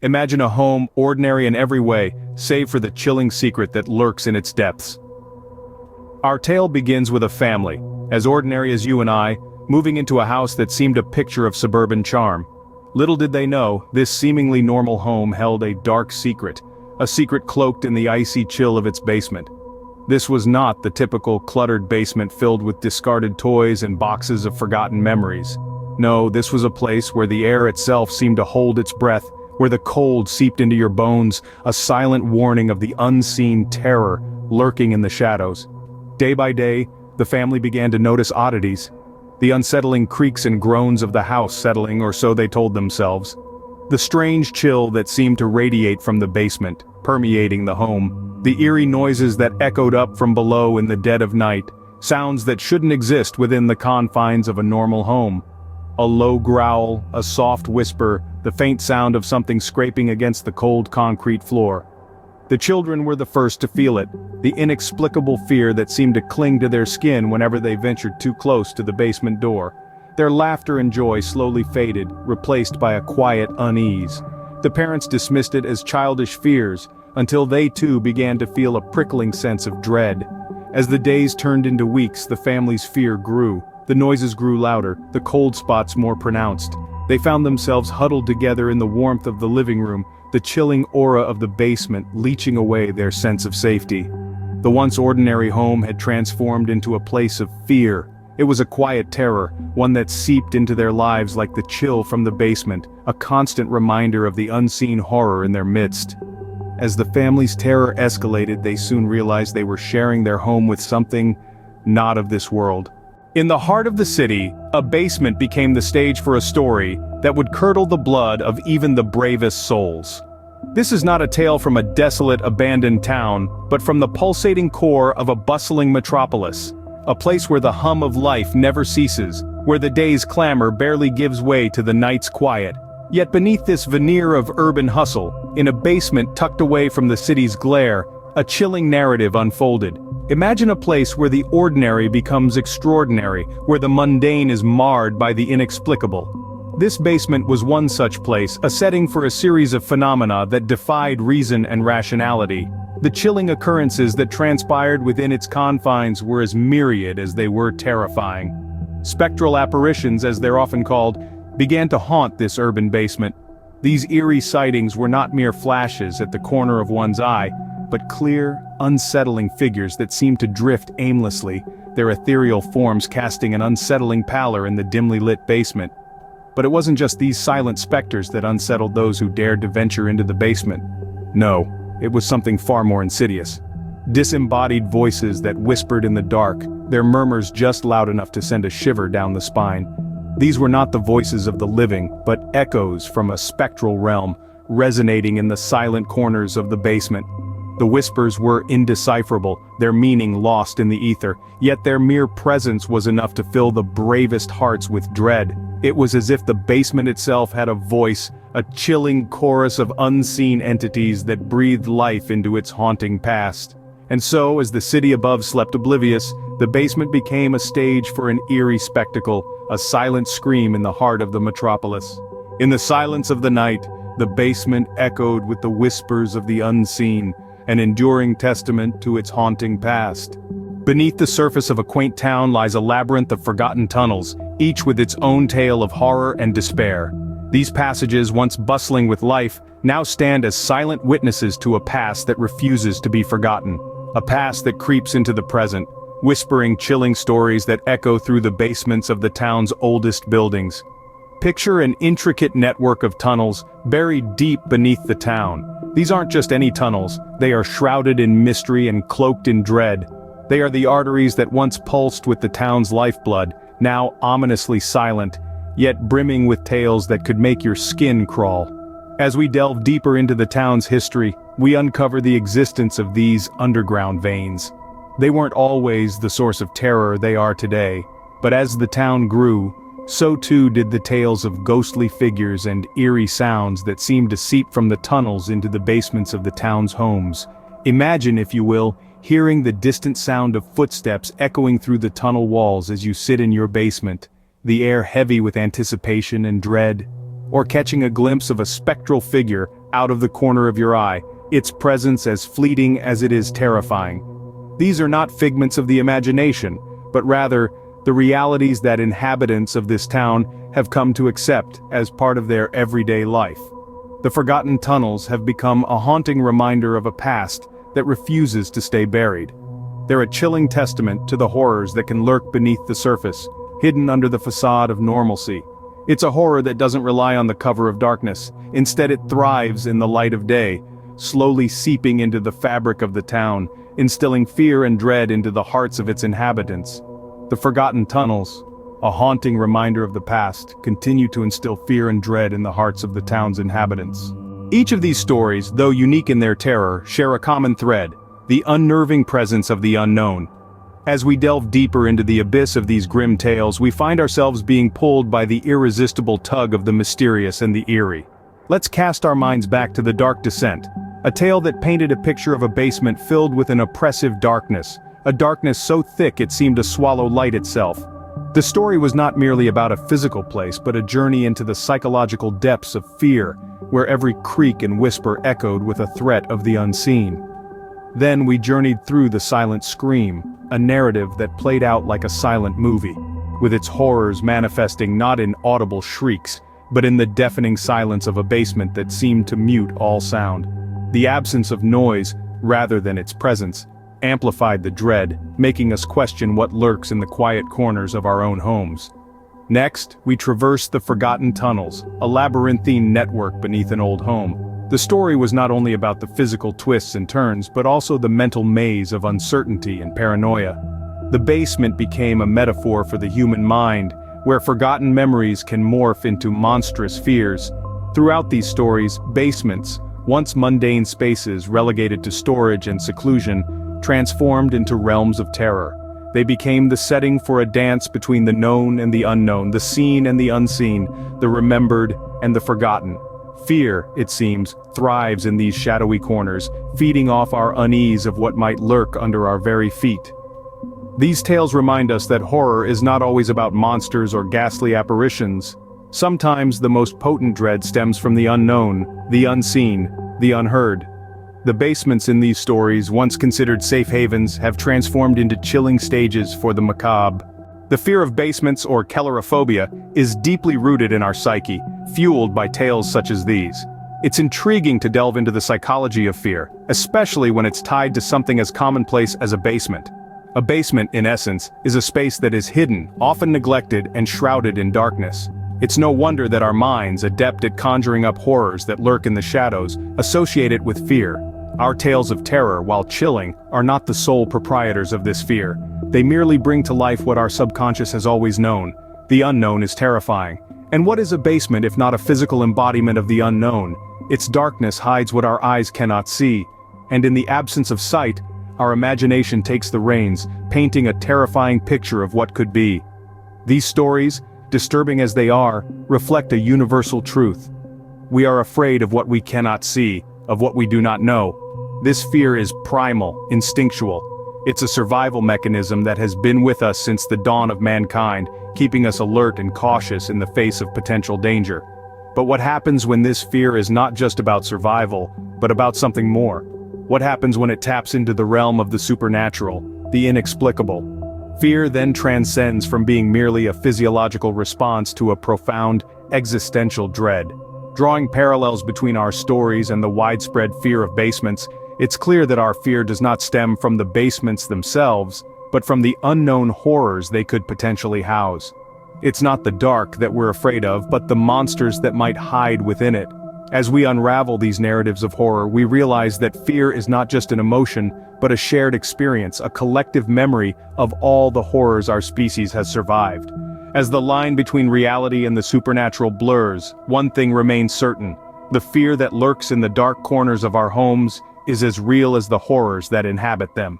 Imagine a home ordinary in every way, save for the chilling secret that lurks in its depths. Our tale begins with a family, as ordinary as you and I, moving into a house that seemed a picture of suburban charm. Little did they know, this seemingly normal home held a dark secret, a secret cloaked in the icy chill of its basement. This was not the typical cluttered basement filled with discarded toys and boxes of forgotten memories. No, this was a place where the air itself seemed to hold its breath, where the cold seeped into your bones, a silent warning of the unseen terror lurking in the shadows. Day by day, the family began to notice oddities. The unsettling creaks and groans of the house settling, or so they told themselves. The strange chill that seemed to radiate from the basement, permeating the home. The eerie noises that echoed up from below in the dead of night, sounds that shouldn't exist within the confines of a normal home. A low growl, a soft whisper, the faint sound of something scraping against the cold concrete floor. The children were the first to feel it, the inexplicable fear that seemed to cling to their skin whenever they ventured too close to the basement door. Their laughter and joy slowly faded, replaced by a quiet unease. The parents dismissed it as childish fears, until they too began to feel a prickling sense of dread. As the days turned into weeks, the family's fear grew. The noises grew louder, the cold spots more pronounced. They found themselves huddled together in the warmth of the living room, the chilling aura of the basement leeching away their sense of safety. The once ordinary home had transformed into a place of fear. It was a quiet terror, one that seeped into their lives like the chill from the basement, a constant reminder of the unseen horror in their midst. As the family's terror escalated, they soon realized they were sharing their home with something not of this world. In the heart of the city, a basement became the stage for a story that would curdle the blood of even the bravest souls. This is not a tale from a desolate, abandoned town, but from the pulsating core of a bustling metropolis. A place where the hum of life never ceases, where the day's clamor barely gives way to the night's quiet. Yet beneath this veneer of urban hustle, in a basement tucked away from the city's glare, a chilling narrative unfolded. Imagine a place where the ordinary becomes extraordinary, where the mundane is marred by the inexplicable. This basement was one such place, a setting for a series of phenomena that defied reason and rationality. The chilling occurrences that transpired within its confines were as myriad as they were terrifying. Spectral apparitions, as they're often called, began to haunt this urban basement. These eerie sightings were not mere flashes at the corner of one's eye, but clear, unsettling figures that seemed to drift aimlessly, their ethereal forms casting an unsettling pallor in the dimly lit basement. But it wasn't just these silent specters that unsettled those who dared to venture into the basement. No, it was something far more insidious. Disembodied voices that whispered in the dark, their murmurs just loud enough to send a shiver down the spine. These were not the voices of the living, but echoes from a spectral realm, resonating in the silent corners of the basement. The whispers were indecipherable, their meaning lost in the ether, yet their mere presence was enough to fill the bravest hearts with dread. It was as if the basement itself had a voice, a chilling chorus of unseen entities that breathed life into its haunting past. And so, as the city above slept oblivious, the basement became a stage for an eerie spectacle, a silent scream in the heart of the metropolis. In the silence of the night, the basement echoed with the whispers of the unseen, an enduring testament to its haunting past. Beneath the surface of a quaint town lies a labyrinth of forgotten tunnels, each with its own tale of horror and despair. These passages, once bustling with life, now stand as silent witnesses to a past that refuses to be forgotten. A past that creeps into the present, whispering chilling stories that echo through the basements of the town's oldest buildings. Picture an intricate network of tunnels buried deep beneath the town. These aren't just any tunnels, they are shrouded in mystery and cloaked in dread. They are the arteries that once pulsed with the town's lifeblood, now ominously silent, yet brimming with tales that could make your skin crawl. As we delve deeper into the town's history, we uncover the existence of these underground veins. They weren't always the source of terror they are today, but as the town grew, so too did the tales of ghostly figures and eerie sounds that seemed to seep from the tunnels into the basements of the town's homes. Imagine, if you will, hearing the distant sound of footsteps echoing through the tunnel walls as you sit in your basement, the air heavy with anticipation and dread, or catching a glimpse of a spectral figure out of the corner of your eye, its presence as fleeting as it is terrifying. These are not figments of the imagination, but rather, the realities that inhabitants of this town have come to accept as part of their everyday life. The forgotten tunnels have become a haunting reminder of a past that refuses to stay buried. They're a chilling testament to the horrors that can lurk beneath the surface, hidden under the facade of normalcy. It's a horror that doesn't rely on the cover of darkness. Instead, it thrives in the light of day, slowly seeping into the fabric of the town, instilling fear and dread into the hearts of its inhabitants. The forgotten tunnels, a haunting reminder of the past, continue to instill fear and dread in the hearts of the town's inhabitants. Each of these stories, though unique in their terror, share a common thread: the unnerving presence of the unknown. As we delve deeper into the abyss of these grim tales, we find ourselves being pulled by the irresistible tug of the mysterious and the eerie. Let's cast our minds back to The Dark Descent, a tale that painted a picture of a basement filled with an oppressive darkness, a darkness so thick it seemed to swallow light itself. The story was not merely about a physical place, but a journey into the psychological depths of fear, where every creak and whisper echoed with a threat of the unseen. Then we journeyed through The Silent Scream, a narrative that played out like a silent movie, with its horrors manifesting not in audible shrieks, but in the deafening silence of a basement that seemed to mute all sound. The absence of noise, rather than its presence, amplified the dread, making us question what lurks in the quiet corners of our own homes. Next, we traversed the Forgotten Tunnels, a labyrinthine network beneath an old home. The story was not only about the physical twists and turns, but also the mental maze of uncertainty and paranoia. The basement became a metaphor for the human mind, where forgotten memories can morph into monstrous fears. Throughout these stories, basements, once mundane spaces relegated to storage and seclusion, transformed into realms of terror. They became the setting for a dance between the known and the unknown, the seen and the unseen, the remembered and the forgotten. Fear, it seems, thrives in these shadowy corners, feeding off our unease of what might lurk under our very feet. These tales remind us that horror is not always about monsters or ghastly apparitions. Sometimes the most potent dread stems from the unknown, the unseen, the unheard. The basements in these stories, once considered safe havens, have transformed into chilling stages for the macabre. The fear of basements, or kellerophobia, is deeply rooted in our psyche, fueled by tales such as these. It's intriguing to delve into the psychology of fear, especially when it's tied to something as commonplace as a basement. A basement, in essence, is a space that is hidden, often neglected, and shrouded in darkness. It's no wonder that our minds, adept at conjuring up horrors that lurk in the shadows, associate it with fear. Our tales of terror, while chilling, are not the sole proprietors of this fear. They merely bring to life what our subconscious has always known. The unknown is terrifying. And what is a basement if not a physical embodiment of the unknown? Its darkness hides what our eyes cannot see. And in the absence of sight, our imagination takes the reins, painting a terrifying picture of what could be. These stories, disturbing as they are, reflect a universal truth. We are afraid of what we cannot see, of what we do not know. This fear is primal, instinctual. It's a survival mechanism that has been with us since the dawn of mankind, keeping us alert and cautious in the face of potential danger. But what happens when this fear is not just about survival, but about something more? What happens when it taps into the realm of the supernatural, the inexplicable? Fear then transcends from being merely a physiological response to a profound, existential dread. Drawing parallels between our stories and the widespread fear of basements, it's clear that our fear does not stem from the basements themselves, but from the unknown horrors they could potentially house. It's not the dark that we're afraid of, but the monsters that might hide within it. As we unravel these narratives of horror, we realize that fear is not just an emotion, but a shared experience, a collective memory of all the horrors our species has survived. As the line between reality and the supernatural blurs, one thing remains certain: the fear that lurks in the dark corners of our homes is as real as the horrors that inhabit them.